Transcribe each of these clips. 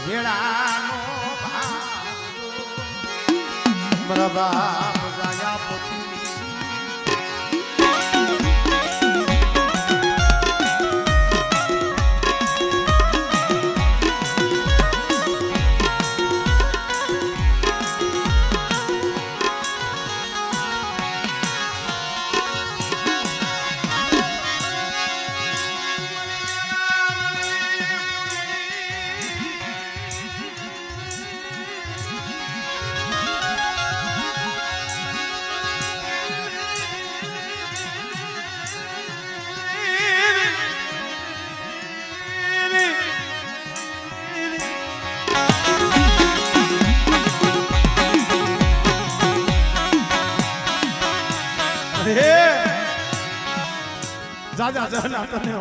વેળાનો મારા બાપ જાયા પોતી જાજા જના તને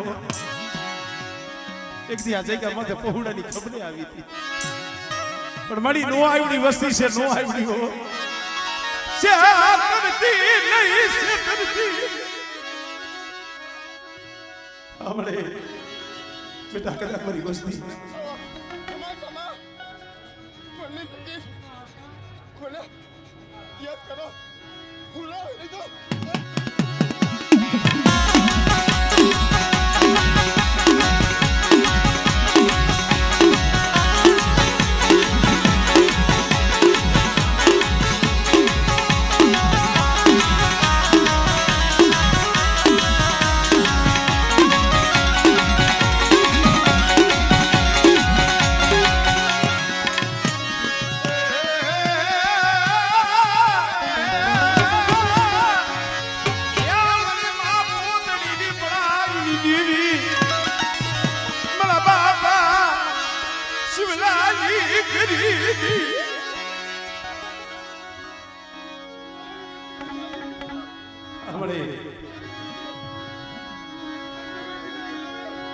એક દી આ જગ્યા માથે પહોળાની ખબરે આવી હતી પણ મારી નો આવડી વસ્તી છે નો આવડી હો છે કરતી નહીં છે કરતી આપણે બેટા કદાચ મારી વસ્તી યાદ કરો ભૂલા લીધો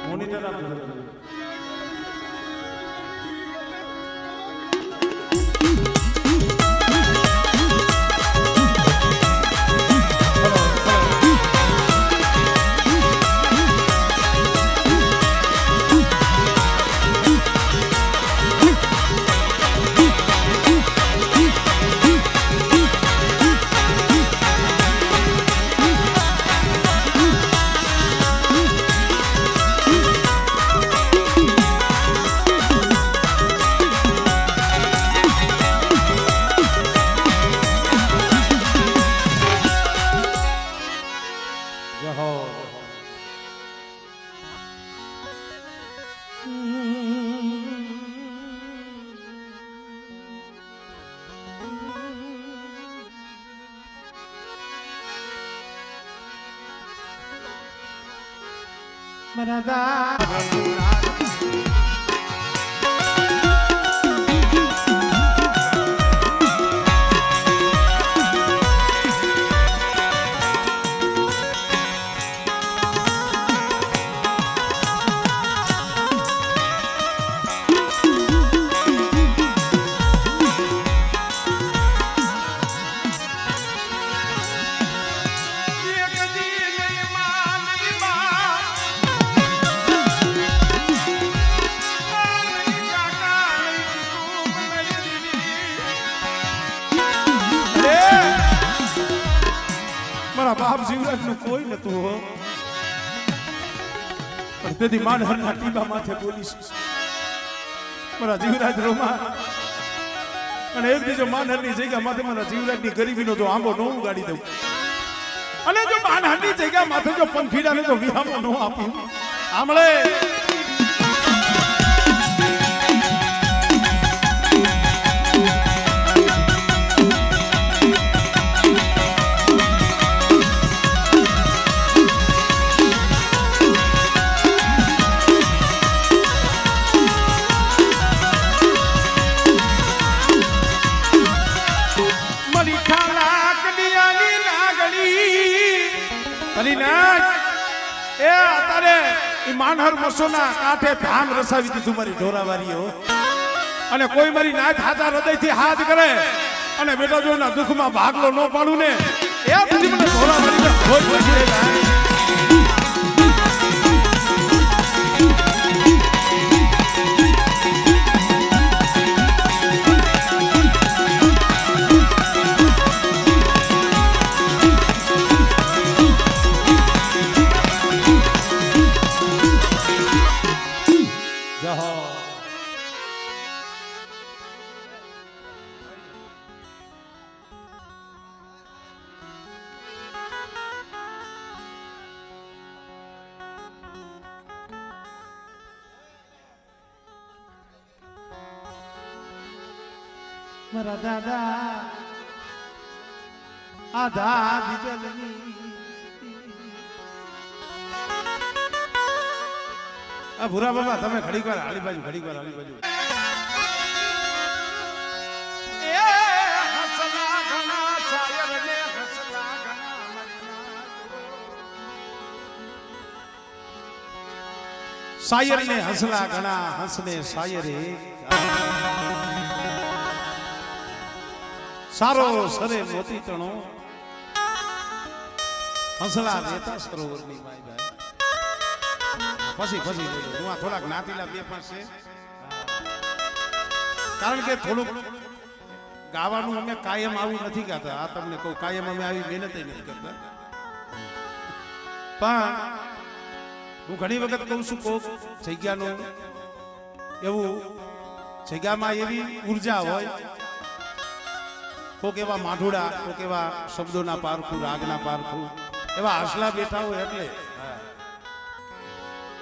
મોનિટર બાપ જીવરાજ નું કોઈ નતું હો પણ તેથી માનહરના ટીબા માથે બોલીશ મારા જીવરાજ રોમા અને એક બીજો માનહરની જગ્યા માથે મારા જીવરાજની ગરીબીનો જો આંબો ન ઉગાડી દઉં અને જો માનહરની જગ્યા માથે જો પંખીડાને જો વિહામો ન આપું આમળે માનહર મસોના કાંઠે ધામ રસાવી દીધું મારી ઢોરાવારીઓ અને કોઈ મારી નાથ હાથા હૃદયથી હાથ કરે અને બેટા જો ના દુઃખમાં ભાગલો ન પાડું ને એ બધી મને ઢોરાવારીને ભોજ ભજી રહ્યા મારા દાદા આધા બીજલની આ ભૂરા બાબા તમે ઘડીક વાર આલી બાજુ ઘડીક વાર આલી બાજુ શાયર ને હસલા ઘણા હસને શાયરે સારો સરે મોતી તણો હસલા દેતા સરોવરની માય ભાઈ પછી હું આ થોડાક નાતીલા બે પાસે કારણ કે થોડુંક ગાવાનું અમે કાયમ આવું નથી ગાતા આ તમને કહું કાયમ અમે આવી મહેનત નથી કરતા પણ હું ઘણી વખત કહું છું કોક જગ્યાનું એવું જગ્યામાં એવી ઉર્જા હોય કોક એવા માઢુડા કોક એવા શબ્દોના પારખું રાગના પારખું એવા હાસલા બેઠા હોય એટલે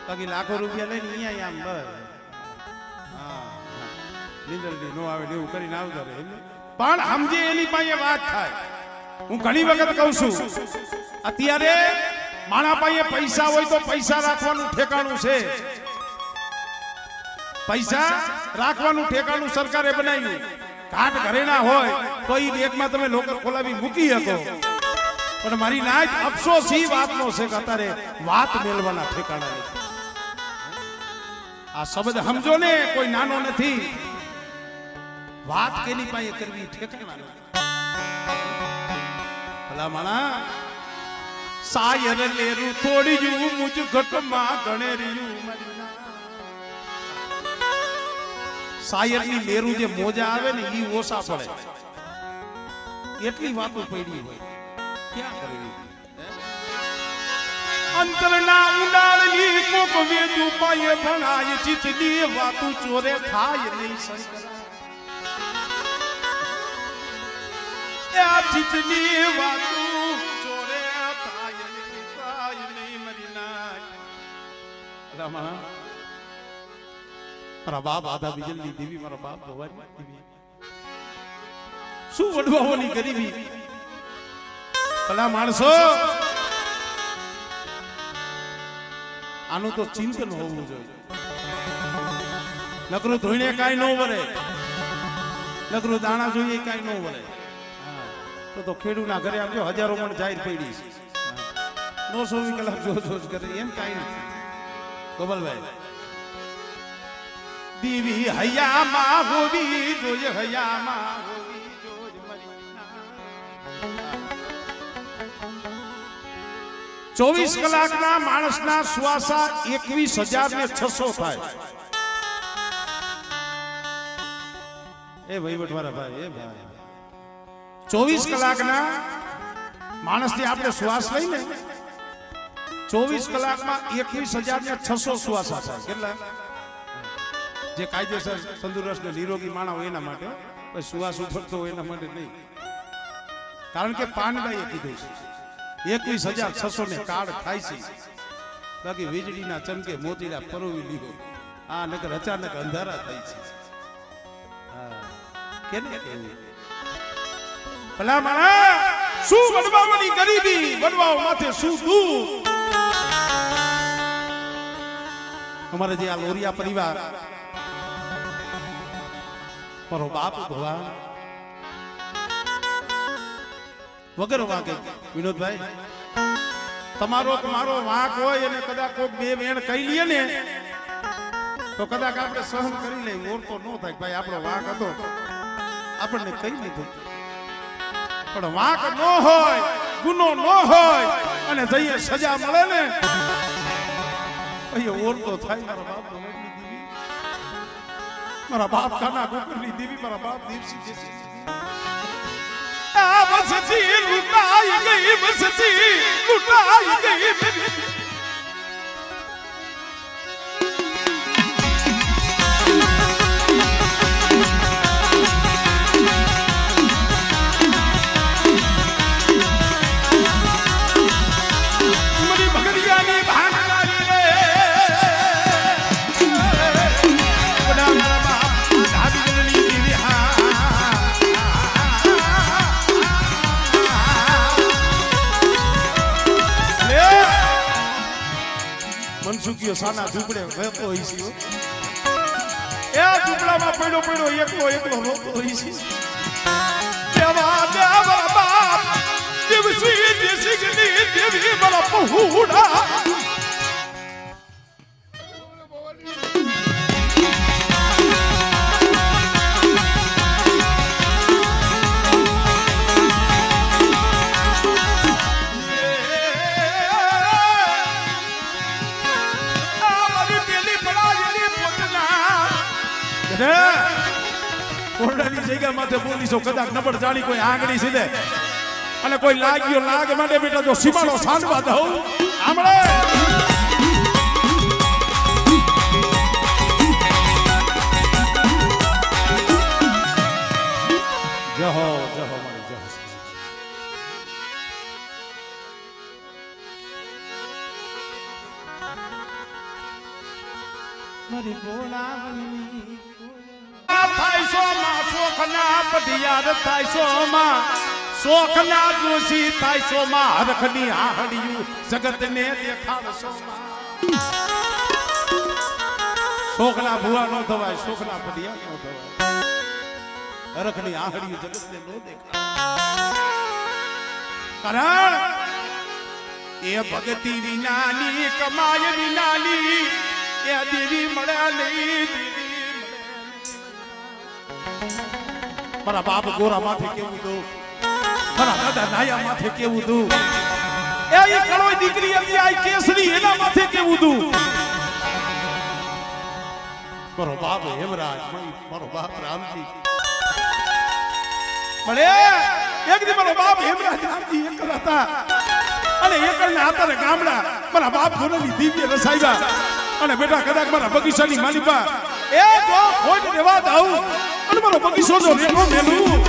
બાકી લાખો રૂપિયા લઈને અહીંયા આમ બસ હા નીંદરડી નો આવે એવું કરીને આવતા રહે પણ સમજે એની પાસે વાત થાય હું ઘણી વખત કહું છું અત્યારે માણા પાસે પૈસા હોય તો પૈસા રાખવાનું ઠેકાણું છે પૈસા રાખવાનું ઠેકાણું સરકારે બનાવ્યું ઘાટ ઘરેણા હોય તો એ બેગમાં તમે લોકર ખોલાવી મૂકી શકો પણ મારી નાચ અફસોસ એ વાતનો છે કે અત્યારે વાત મેળવાના ઠેકાણા નથી આ શબ્દ સમજો ને કોઈ નાનો નથી વાત કેની પાસે કરવી ઠેકાણા નથી ભલા માણા શાયર લેરું થોડ્યું મુજ ઘટમાં ગણેર્યું શાયર ની લેરું જે મોજા આવે ને ઈ ઓછા પડે એટલી વાતો પડી હોય ક્યાં કરવી અંતરના ઉડાડની કોક વેદુ પાયે ભણાય ચિતની વાતું ચોરે થાય નહીં શંકરા આ ચિતની વાતું ચોરે થાય નહીં મરી નાય રામા મારા બાપ આધા બીજલની દેવી મારા બાપ ભવાની દેવી શું વડવાઓની ગરીબી ભલા માણસો આનું તો ચિંતન હોવું જોઈએ નકરું ધોઈને કાંઈ ન વરે નકરું દાણા જોઈએ કાંઈ ન વરે તો ખેડૂના ઘરે આવજો હજારો મણ જાહેર પડી છે 920 કલાક જોજ કરે એમ કાંઈ નથી ગોપાલભાઈ દીવી હૈયામાં હોવી જોઈએ હૈયામાં હોવી જોઈએ મરી 24 કલાકના માણસના શ્વાસા 21,600 થાય એ વહીવટવાળા ભાઈ એ ભાઈ 24 કલાકના માણસથી આપણે શ્વાસ લઈને 24 કલાકમાં 21,600 શ્વાસા થાય કેટલા જે કાયદેસર તંદુરસ્ત ને નિરોગી માણસ હોય એના માટે શ્વાસ ઉફરતો હોય એના માટે નહીં કારણ કે પાનબાઈએ કીધું છે 21,600 ને કાળ થાય છે બાકી વીજળીના ચમકે મોતીડા પરોવી લીધો આ નકર અચાનક અંધારા થાય છે કેને કેવું ભલા માણા શું વડવાઓની ગરીબી વડવાઓ માથે શું દુઃખ અમારે જે આ લોરિયા પરિવાર મારો બાપ ભગવાન વગર વાગે વિનોદભાઈ તમારો મારો વાંક હોય અને કદાચ કોઈ બે વેણ કહી લઈએ ને તો કદાચ આપણે સહન કરી લઈએ ઓર તો ન થાય ભાઈ આપણો વાંક હતો આપણને કહી લીધું પણ વાંક ન હોય ગુનો ન હોય અને જઈએ સજા મળે ને અહીંયા ઓર તો થાય મારા બાપ કાના ગોકુળની દેવી મારા બાપ દેવસી દેસી આ વસતી લૂટાઈ ગઈ વસતી લૂટાઈ ગઈ મરી ભગરિયાની ભાંગલારી રે બડા મારા બાપ ધાબીની દેવી હા મનસુખીઓ સાના ઝૂંપડે વહેતો હોય છે એ ઝૂંપડામાં પડ્યો પડ્યો એકલો રોતો હોય છે દેવા દેવા બાપ દિવસી દેશી દેવી બળ પહોડા કોરડાની જગ્યા માથે પોલીસો કદાચ નબળ જાણી કોઈ આંગળી સીધે અને કોઈ લાગ્યો લાગ માટે બેટા જો સીમાડો સાંડવા દઉં આમળે જહો મારી જહો મારી બોલાવણી સોખના પઢિયાર થાય સોમાં સોખના જોશી થાય સોમાં હરખની આહડિયું જગતને દેખાડ સોમાં સોખના ભુવા નો થવાય સોખના પઢિયાર નો થવાય હરખની આહડિયું જગતને નો દેખાડ કારણ એ ભક્તિ વિનાની કમાય વિનાની એ દેવી મળ્યા નહીં મારા બાપ ગોરા માથે કેવું દઉં મારા દાદા નાયા માથે કેવું દઉં એ કળોય દીકરી હતી આ કેસરી એના માથે કેવું દઉં મારો બાપ હેમરાજ મારો બાપ રામજી પણ એક દી મારો બાપ હેમરાજ રામજી એક હતા અને એકના આતારે ગામડા મારા બાપ ગોરાની દિવ્ય રસાઈવા અને બેટા કદાચ મારા બગીચાની માલિપા એ જો ખોટ દેવા દઉં અને મારો બગીચો જો રેલો મેલું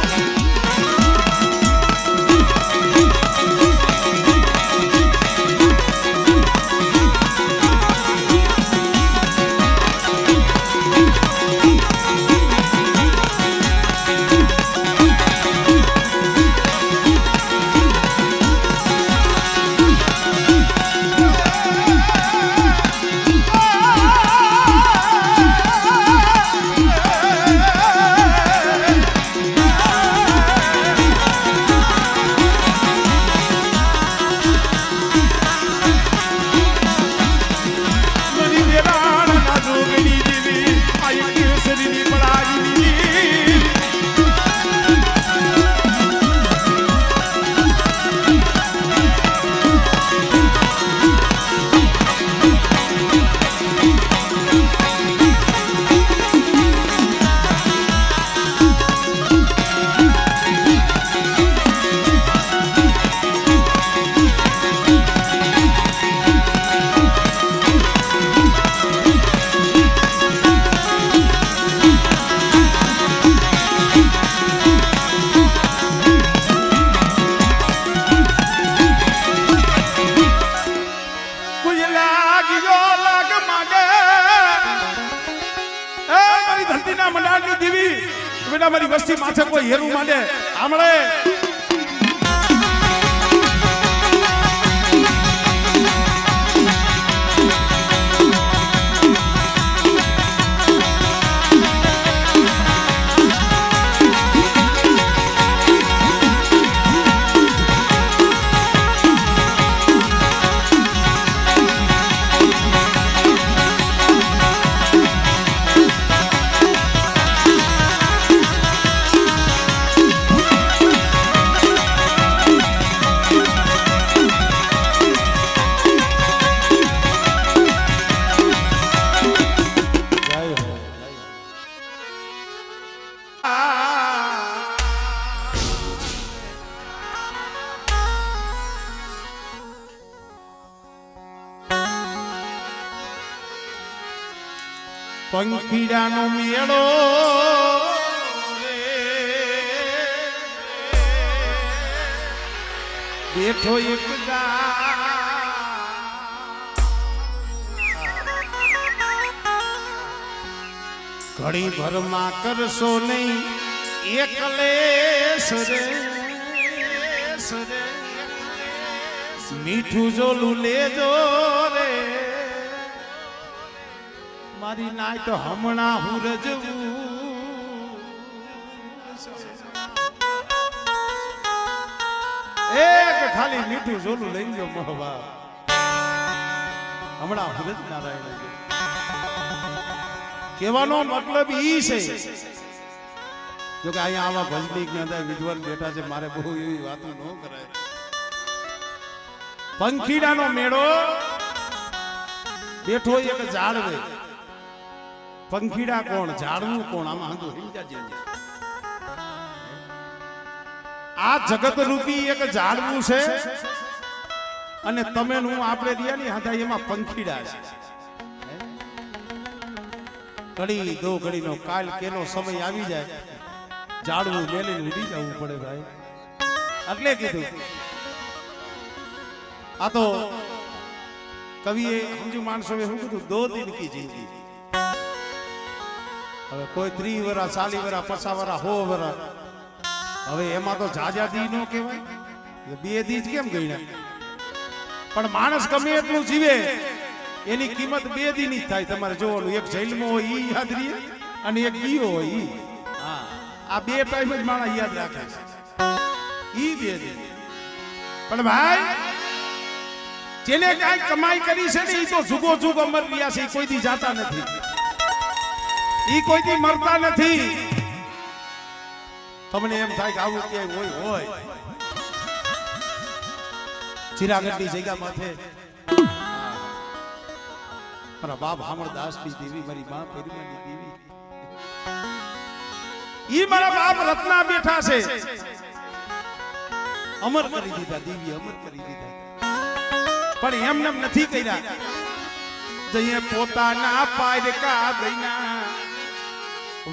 મારી વસ્તી માથે કોઈ હેરું માંડે આમળે પંખીડાનો મેળો બેઠો એક ઘડી ભરમાં કરશો નહીં એકલેશ રે મીઠું જોલું લેજો રે મારી નાય તો હમણાં હું રજવું એક ખાલી મીઠું ઝોલું લઈ ગયો મોહબા હમણાં હું રજ નારાયણ કહેવાનો મતલબ ઈ છે જો કે અહીંયા આવા ભજનીક ની અંદર વિદ્વાન બેઠા છે મારે બહુ એવી વાતો ન કરાય પંખીડાનો મેળો બેઠો એક ઝાડવે પંખીડા કોણ ઝાડવું કોણ આમાં હંધો સમજાજે આ જગત રૂપી એક ઝાડવું છે અને તમે હું આપણે રહ્યા ની હતા એમાં પંખીડા છે ઘડી દો ઘડીનો કાલ કેનો સમય આવી જાય ઝાડવું મેલીને ઉડી જવું પડે ભાઈ એટલે કીધું આ તો કવિએ સમજુ માણસોએ શું કીધું 2 દિન કી જિંદગી હવે કોઈ 30 વર્ષ 40 વર્ષ 50 વર્ષ 100 વર્ષ હવે એમાં તો જાજાદી નો કહેવાય 2 દી જ કેમ ગણ્યા પણ માણસ ગમે એટલું જીવે એની કિંમત 2 દી ની થાય તમારે જોવાનું એક જેલમાં હોય ઈ યાદ રહે અને એક ગીયો હોય ઈ હા આ 2 ટાઈમ જ માણસ યાદ રાખે છે ઈ 2 દી પણ ભાઈ જેને કાંઈ કમાઈ કરી છે ને ઈ તો જુગો જુગ અમર રહ્યા છે કોઈ દી જાતા નથી ઈ કોઈ દી મરતા નથી તમને એમ થાય કે આવું ક્યાંય હોય ચિરાગઢની જગ્યા માથે મારા બાપ હામળદાસની દેવી મારી માં પેરીમાની દેવી ઈ મારા બાપ રત્ના બેઠા છે અમર કરી દીધા દેવી અમર કરી દીધા પણ એમને નથી કર્યા જઈએ પોતાના પારકા દઈના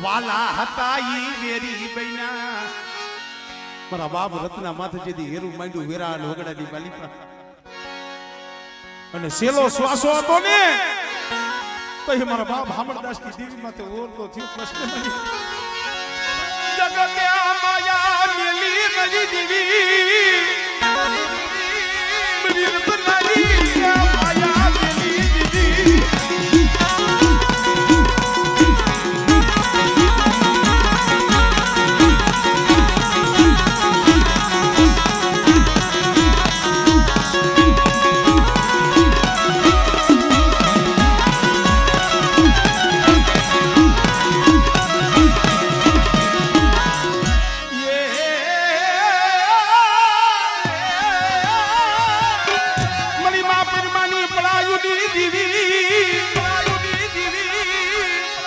વાલા હતા ઈ વેરી બૈના મારા બાપ રત્ના માથે જેથી હેરું માંડ્યું વેરા લોગડાની માલિકા અને સેલો શ્વાસો હતો ને તો એ મારા બાપ હામળદાસ ની દેવી માથે ઓરતો થયો પ્રશ્ન જગતે આ માયા મેલી નવી દેવી મરી રતનાની આ માયા મેલી દેવી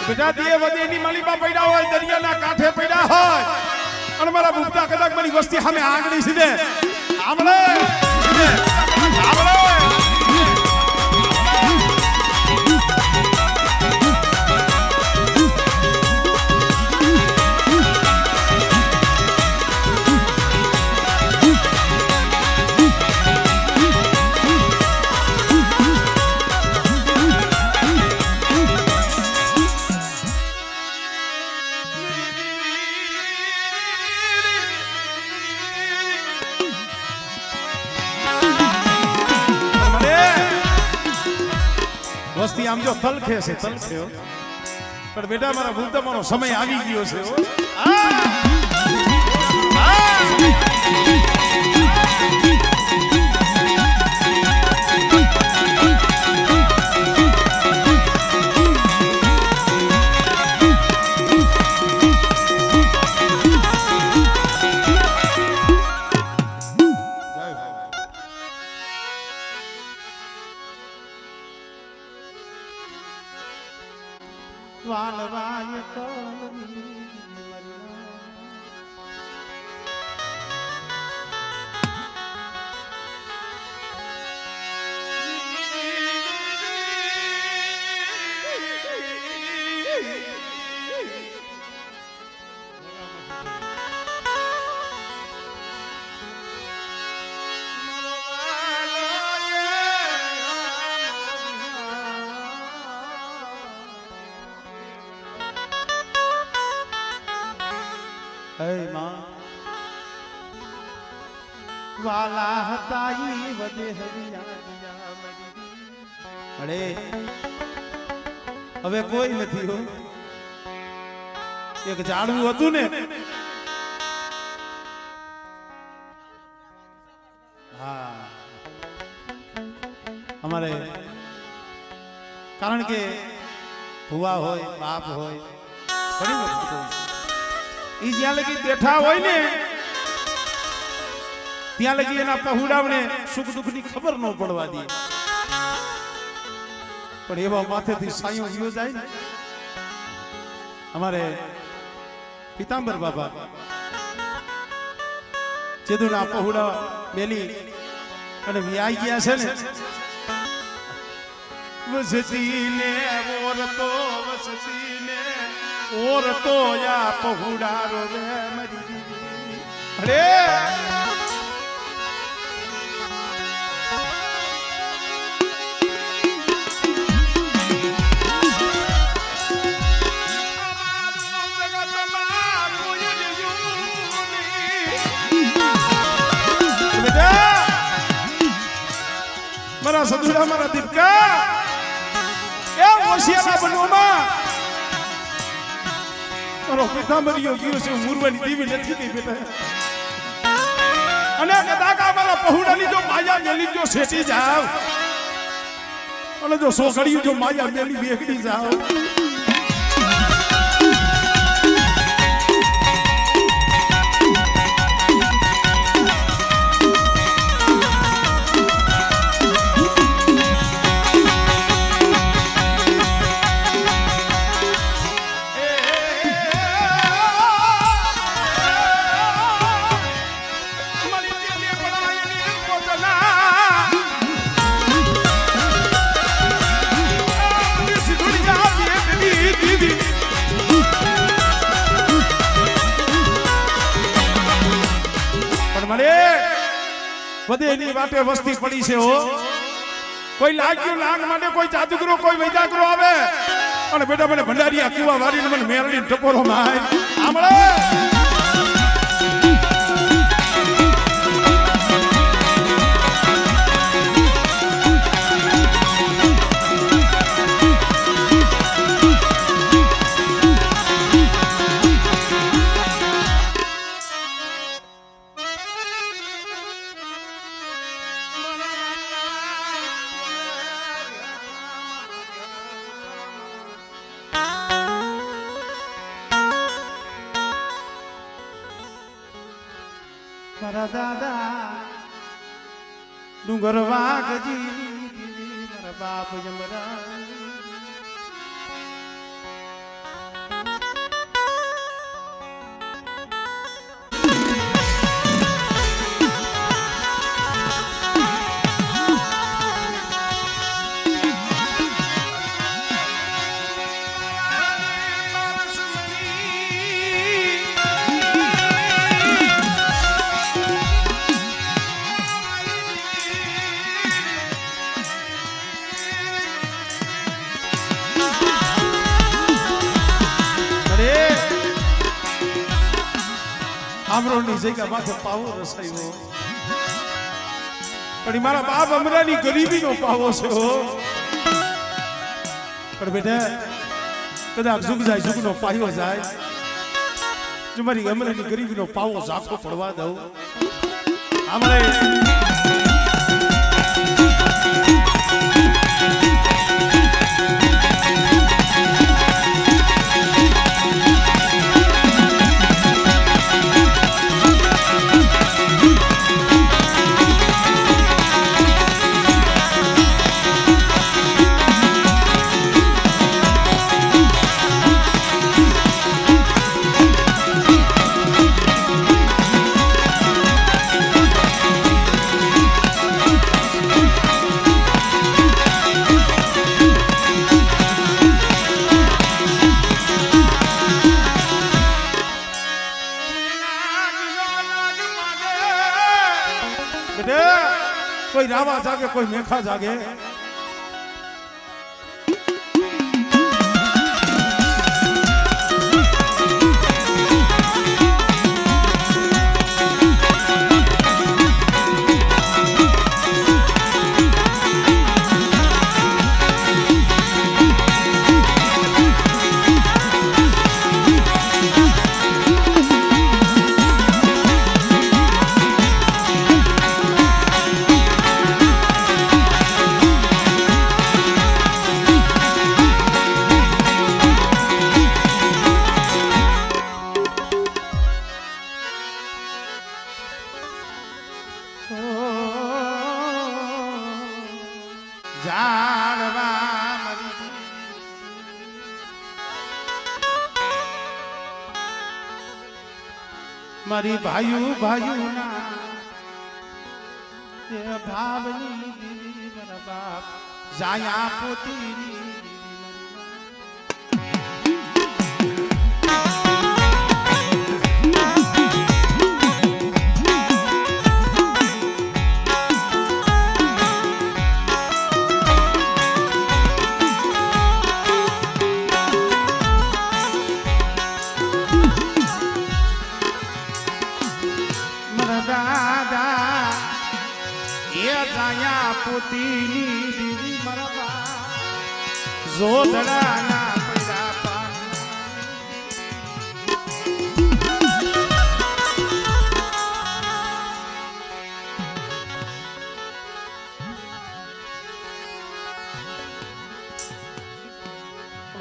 બેટા દિયે વધેની માલીબા પડ્યા હોય દરિયાના કાંઠે પડ્યા હોય અને મારા ભૂપતા કદાચ મારી વસ્તી સામે આંગળી સીધે આમળે આમળે વસ્તી આમ જો તલખે છે તલખ્યો પણ બેટા મારા ભૂલતા મારો સમય આવી ગયો છે વાલવાય કલની વાલા હતા ઈ વધે હરિયા અરે હવે કોઈ નથી હો. એક ઝાડવું હતું ને, હા અમારે, કારણ કે ભુવા હોય બાપ હોય ઘણી વસ્તુ ઈ જ્યાં લગી બેઠા હોય ને ત્યાં લગી એના પહોળાવને સુખ દુઃખની ખબર ન પડવા દે. પણ એવા માથેથી સાયો ગયો જાય ને, અમારે પિતાંબર બાબા જેદુના પહોળા મેલી અને વ્યાઈ ગયા છે ને, વસતીને ઓરતો વસતીને ઓરતો યા પહોળારો રે મરી દીદી. અરે મારા સદુડા મારા દીપકા એ ઓશિયાના બનવામાં મારો પિતાંબરીઓ ગયો છે. મુરવાની દીવી નથી ગઈ બેટા. અને કદાચ મારા પહોળાની જો માયા મેલી જો શેટી જાવ અને જો સોકડીયું જો માયા મેલી વેગડી જાવ, બધેની વાટે વસ્તી પડી છે હો. કોઈ લાગ્યું લાગ માટે કોઈ જાદુગરો કોઈ વૈદાગરો આવે અને બેટા મને ભંડારીયા કુવા વારીને મને મેરડી ટપોરો માય આમળે. મારા દાદા ડુંગર વાઘજી મારા બાપ જમરા આમરોની જગ્યા માથે પાવો રસાયો, પણ મારા બાપ અમરાની ગરીબીનો પાવો છે હો. પણ બેટા કદાચ ઝુક જાય ઝુકનો પાયો જાય, જો મારી અમરાની ગરીબીનો પાવો ઝાંખો પડવા દઉં. અમારે કોઈ રાવા જાગે કોઈ મેખા જાગે. મારી ભાઈઓ ભાઈઓના તે ભાવની દીવી મારા બાપ જાયા પોતીની પોતીની દીવી મારા જોધડાના પૈડા પાન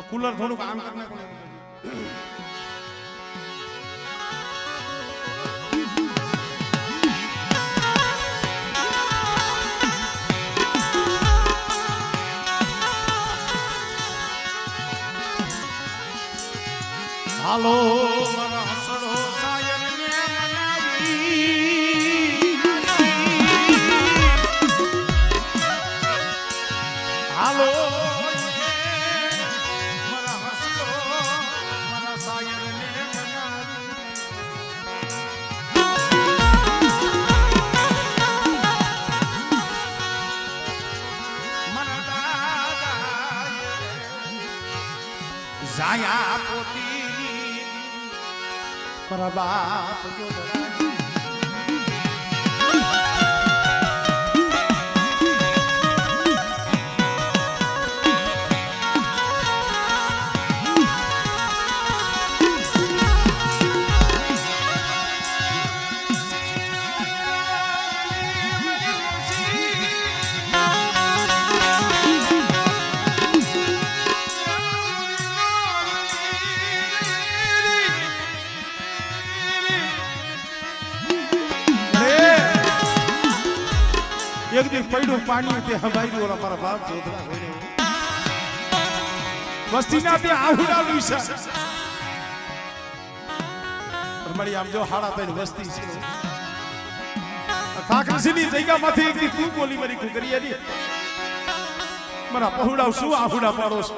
કુલર થોડુંક આમ કરી નાખો હાલો મારા હસડો સાયર ને મનાવી હાલો મારા હસડો મારા સાયર ને મનાવી મારા દાદા જાયા પોતી મારા બાપ જોધડા એક દી પડ્યું પાણી તે હવાઈ ઓલા મારા બાપ જોધડા હોય વસ્તીના તે આહુડા વિશે મારી આમ જો હાડા તઈ વસ્તી છે ઠાકરસીની જગ્યામાંથી એક દી તું બોલી મારી કુકરી હતી મારા પહોળા શું આહુડા પાડો છો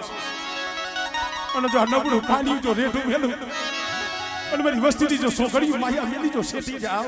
અને જો નબળું પાણી જો રેઠું મેલું અને મારી વસ્તીની જો છોકરીઓ માયા મેલી જો શેઠી જાવ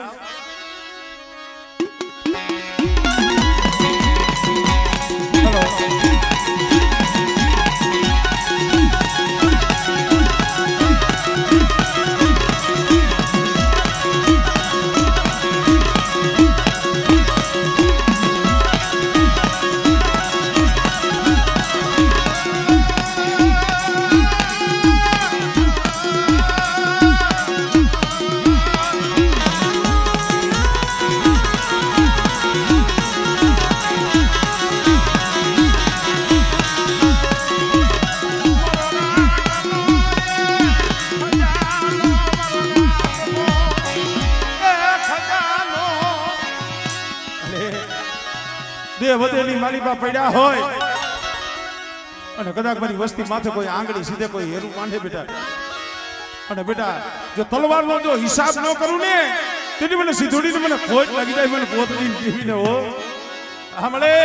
વધેલી માલિકા પડ્યા હોય અને કદાચ મારી વસ્તી માથે કોઈ આંગળી સીધે કોઈ હેરું માંડે બેટા અને બેટા જો તલવારનો જો હિસાબ ન કરું ને તેની મને સીધોડીને મને ખોટ લાગી જાય મને પોતડી જીવીને હો હમણે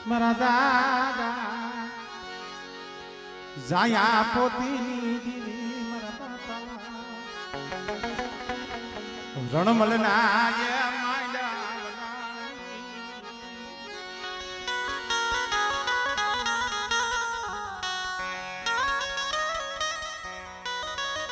મારા દાદા જાયા પોતીની દીવી મારા બાપા રણમલ નાય